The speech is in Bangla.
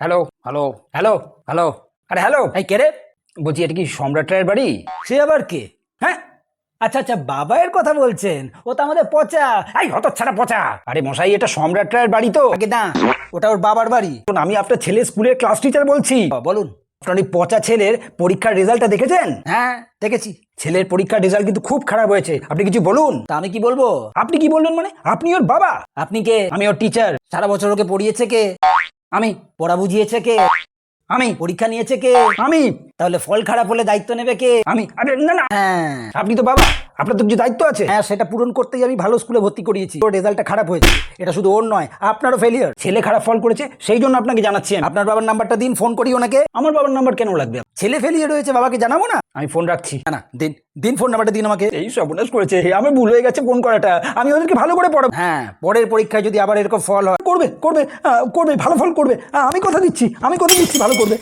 হ্যালো হ্যালো হ্যালো হ্যালো আরে হ্যালো, এই কে রে? বলছি এটা কি সম্রাট রায়ের বাড়ি? সে আবার কে? হ্যাঁ, আচ্ছা আচ্ছা, বাবাইয়ের কথা বলছেন। ও তো আমাদের পচা। এই হতচ্ছাড়া পচা। আরে মশাই, এটা সম্রাট রায়ের বাড়ি তো। আগে না, ওটা ওর বাবার বাড়ি। আমি আপনার ছেলের স্কুলের ক্লাস টিচার বলছি। বলুন। আপনার ওই পচা ছেলের পরীক্ষার রেজাল্টটা দেখেছেন? হ্যাঁ, দেখেছি। ছেলের পরীক্ষার রেজাল্ট কিন্তু খুব খারাপ হয়েছে। আপনি কিছু বলুন। তা আমি কি বলবো? আপনি কি বলবেন মানে? আপনি ওর বাবা। আপনি কে? আমি ওর টিচার। সারা বছর ওকে পড়িয়েছে কে? আমি পড়া বুঝিয়েছে কে? আমি পরীক্ষা নিয়েছে কে? আমি তাহলে ফল খারাপ হলে দায়িত্ব নেবে কে? আমি আরে না না, হ্যাঁ আপনি তো বাবা, আপনার তো কিছু দায়িত্ব আছে। হ্যাঁ, সেটা পূরণ করতেই আমি ভালো স্কুলে ভর্তি করিয়েছি। ওর রেজাল্টটা খারাপ হয়েছে, এটা শুধু ওর নয়, আপনারও ফেলিয়ার। ছেলে খারাপ ফল করেছে, সেই জন্য আপনাকে জানাচ্ছি আমি। আপনার বাবার নাম্বারটা দিন, ফোন করি ওনাকে। আমার বাবার নাম্বার কেন লাগবে? ছেলে ফেলিয়ার হয়েছে, বাবাকে জানাবো না? আমি ফোন রাখছি। না না, দিন দিন, ফোন নাম্বারটা দিন আমাকে। এই সর্বনাশ করেছে, আমার ভুল হয়ে গেছে ফোন করাটা। আমি ওদেরকে ভালো করে পড়াবো। হ্যাঁ, পরের পরীক্ষায় যদি আবার এরকম ফল হয়। করবে করবে করবে, ভালো ফল করবে। আমি কথা দিচ্ছি ভালো করবে।